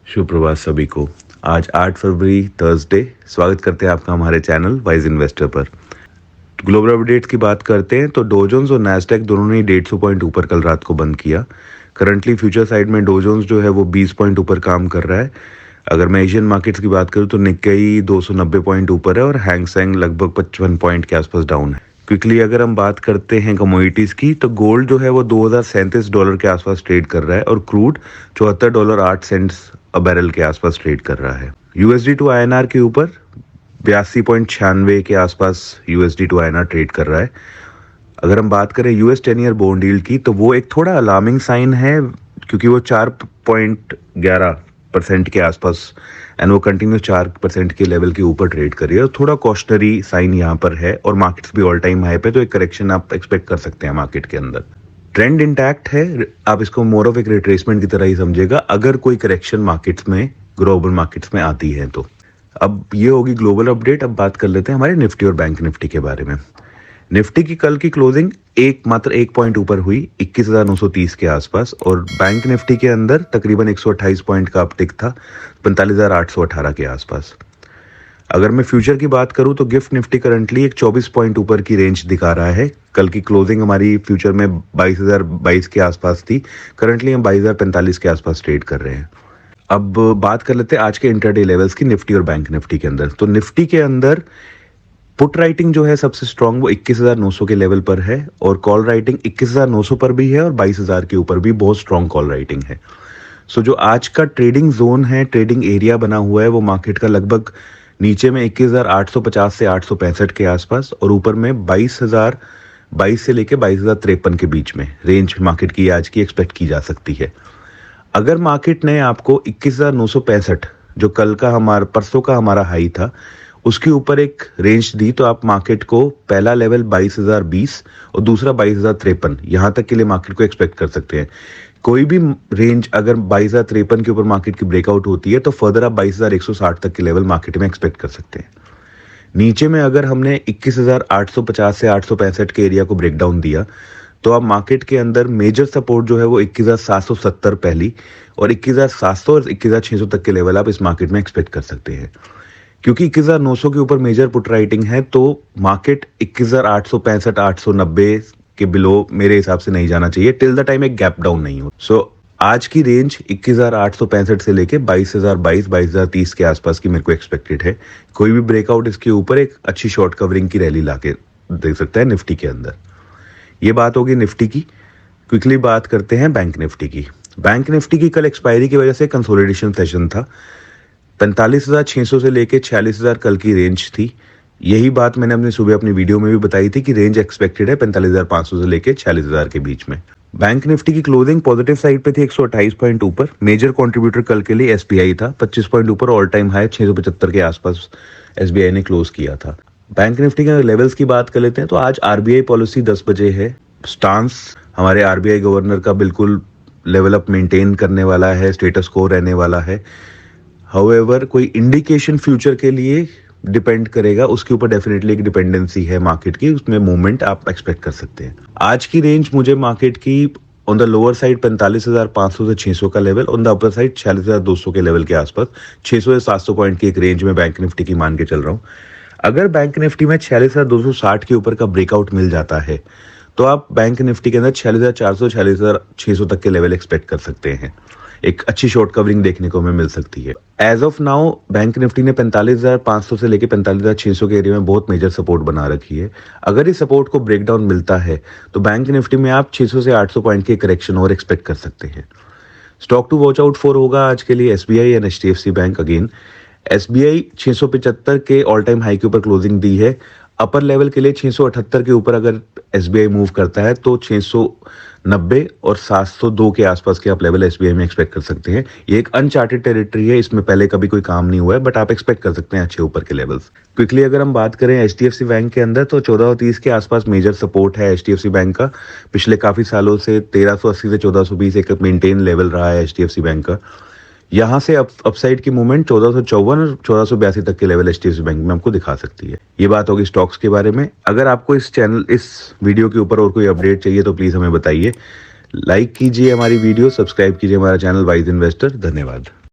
सुप्रभात सभी को। आज 8 फरवरी थर्सडे। स्वागत करते हैं आपका हमारे चैनल वाइज इन्वेस्टर पर। ग्लोबल अपडेट्स की बात करते हैं तो डो जोन्स और नैस्डैक दोनों ने 150 पॉइंट ऊपर कल रात को बंद किया। करंटली फ्यूचर साइड में डो जोन्स जो है वो 20 पॉइंट ऊपर काम कर रहा है। अगर मैं एशियन मार्केट्स की बात करूं तो निक्केई 290 पॉइंट ऊपर है और हैंग सेंग लगभग 55 पॉइंट के आसपास डाउन है। क्विकली अगर हम बात करते हैं कमोडिटीज की तो गोल्ड जो है वो $2037 के आसपास ट्रेड कर रहा है और क्रूड $74.08 बैरल के आसपास ट्रेड कर रहा है। यूएसडी टू आईएनआर के ऊपर 82.96 के आसपास यूएसडी टू आईएनआर ट्रेड कर रहा है। अगर हम बात करें यूएस 10 ईयर बॉन्ड यील्ड की तो वो एक थोड़ा अलार्मिंग साइन है क्योंकि वो 4.11% के आसपास एंड वो कंटिन्यू 4% के लेवल के ऊपर ट्रेड कर रही है। थोड़ा कॉशनरी साइन यहाँ पर है और मार्केट्स भी ऑल टाइम हाई पे, तो एक करेक्शन आप एक्सपेक्ट कर सकते हैं मार्केट के अंदर। ट्रेंड इंटैक्ट है, आप इसको मोर ऑफ एक रिट्रेसमेंट की तरह ही समझेगा अगर कोई करेक्शन मार्केट्स में, ग्लोबल मार्केट्स में आती है तो। अब ये होगी ग्लोबल अपडेट। अब बात कर लेते हैं हमारे निफ्टी और बैंक निफ्टी के बारे में। निफ्टी की कल की क्लोजिंग मात्र 1 पॉइंट ऊपर हुई 21,930 के आसपास और बैंक निफ्टी के अंदर तकरीबन 128 पॉइंट का अपटिक था 45,818 के आसपास। अगर मैं फ्यूचर की बात करूं तो गिफ्ट निफ्टी करंटली एक 24 पॉइंट ऊपर की रेंज दिखा रहा है। कल की क्लोजिंग हमारी फ्यूचर में 22,022 के आसपास थी, करंटली हम 22,045 के आसपास ट्रेड कर रहे हैं। अब बात कर लेते हैं आज के इंटरडे लेवल्स की निफ्टी और बैंक निफ्टी के अंदर। तो निफ्टी के अंदर पुट राइटिंग जो है सबसे स्ट्रांग वो 21,900 के लेवल पर है और कॉल राइटिंग 21,900 पर भी है और 22,000 के ऊपर भी बहुत स्ट्रांग कॉल राइटिंग है। सो जो आज का ट्रेडिंग जोन है, ट्रेडिंग एरिया बना हुआ है वो मार्केट का लगभग नीचे में 21,850 से 865 के आसपास और ऊपर में 22,022 से लेके 22,053 के बीच में रेंज मार्केट की आज की एक्सपेक्ट की जा सकती है। अगर मार्केट ने आपको 21,965 जो कल का परसों का हमारा हाई था उसके ऊपर एक रेंज दी तो आप मार्केट को पहला लेवल 22,020 और दूसरा 22,053 यहां तक के लिए मार्केट को एक्सपेक्ट कर सकते हैं। कोई भी रेंज अगर 22,053 के ऊपर मार्केट की ब्रेकआउट होती है तो फर्दर आप 22,160 तक के लेवल मार्केट में एक्सपेक्ट कर सकते हैं। नीचे में अगर हमने 21,850 से 865 के एरिया को ब्रेक डाउन दिया तो आप मार्केट के अंदर मेजर सपोर्ट जो है वो 21,770 पहली और 21,700 और 21,600 तक के लेवल आप इस मार्केट में एक्सपेक्ट कर सकते हैं। क्योंकि 21,900 के ऊपर मेजर पुट राइटिंग है तो मार्केट 21,865 890 के बिलो मेरे हिसाब से नहीं जाना चाहिए टिल द टाइम एक गैप डाउन नहीं हो। सो आज की रेंज 21,865 से लेके 22,022 के आसपास की मेरे को एक्सपेक्टेड है। कोई भी ब्रेकआउट इसके ऊपर एक अच्छी शॉर्ट कवरिंग की रैली लाके दे सकता है निफ्टी के अंदर। ये बात होगी निफ्टी की। क्विकली बात करते हैं बैंक निफ्टी की। बैंक निफ्टी की कल एक्सपायरी की वजह से कंसोलिडेशन सेशन था। 45,600 से लेके 46,000 कल की रेंज थी। यही बात मैंने अपने सुबह अपनी वीडियो में भी बताई थी कि रेंज एक्सपेक्टेड है 45,500 से लेके 46,000 के बीच में। बैंक निफ्टी की क्लोजिंग पॉजिटिव साइड पे थी 128 पॉइंट ऊपर। मेजर कंट्रीब्यूटर कल के लिए एसबीआई था, 25 पॉइंट ऊपर, ऑल टाइम हाई 675 के आसपास एसबीआई ने क्लोज किया था। बैंक निफ्टी के लेवल्स की बात कर लेते हैं तो आज आरबीआई पॉलिसी 10 बजे है। स्टांस हमारे आरबीआई गवर्नर का बिल्कुल लेवल अप मेंटेन करने वाला है, स्टेटस को रहने वाला है। हाउएवर कोई इंडिकेशन फ्यूचर के लिए डिपेंड करेगा, उसके ऊपर डेफिनेटली एक डिपेंडेंसी है मार्केट की, उसमें मूवमेंट आप एक्सपेक्ट कर सकते हैं। आज की रेंज मुझे मार्केट की ऑन द लोअर साइड 45,500 से 600 का level, on the upper side 46,200 के लेवल के आसपास 600 से 700 पॉइंट की एक रेंज में बैंक निफ्टी की मान के चल रहा हूँ। अगर बैंक निफ्टी में 46,260 के ऊपर का ब्रेकआउट मिल जाता है तो आप बैंक निफ्टी के अंदर 46,400 46,600 तक के लेवल एक्सपेक्ट कर सकते हैं। एक अच्छी शॉर्ट कवरिंग देखने को हमें मिल सकती है। As of now bank Nifty ने 45,500 से लेके 45,600 के एरिया में बहुत मेजर सपोर्ट बना रखी है। अगर इस सपोर्ट को ब्रेकडाउन मिलता है तो बैंक निफ्टी में आप 600 से 800 पॉइंट के करेक्शन और एक्सपेक्ट कर सकते हैं। Stock to watch out for होगा आज के लिए SBI and HDFC bank. Again SBI 675 के ऑल टाइम हाई के ऊपर क्लोजिंग दी है। अपर लेवल के लिए 678 के ऊपर अगर एसबीआई मूव करता है तो 690 और 702 के आसपास के आप लेवल एसबीआई में एक्सपेक्ट कर सकते हैं। ये एक अनचार्टेड टेरिटरी है, इसमें पहले कभी कोई काम नहीं हुआ है, बट आप एक्सपेक्ट कर सकते हैं अच्छे ऊपर के लेवल्स। क्विकली अगर हम बात करें एचडीएफसी बैंक के अंदर तो 1430 के आसपास मेजर सपोर्ट है एचडीएफसी बैंक का। पिछले काफी सालों से 1380 से 1420 एक मेंटेन लेवल रहा है एचडीएफसी बैंक का। यहाँ से अपसाइड की मूवमेंट 1454 और 1482 तक के लेवल एचडीएफसी बैंक में आपको दिखा सकती है। ये बात होगी स्टॉक्स के बारे में। अगर आपको इस वीडियो के ऊपर और कोई अपडेट चाहिए तो प्लीज हमें बताइए। लाइक कीजिए हमारी वीडियो, सब्सक्राइब कीजिए हमारा चैनल वाइज इन्वेस्टर। धन्यवाद।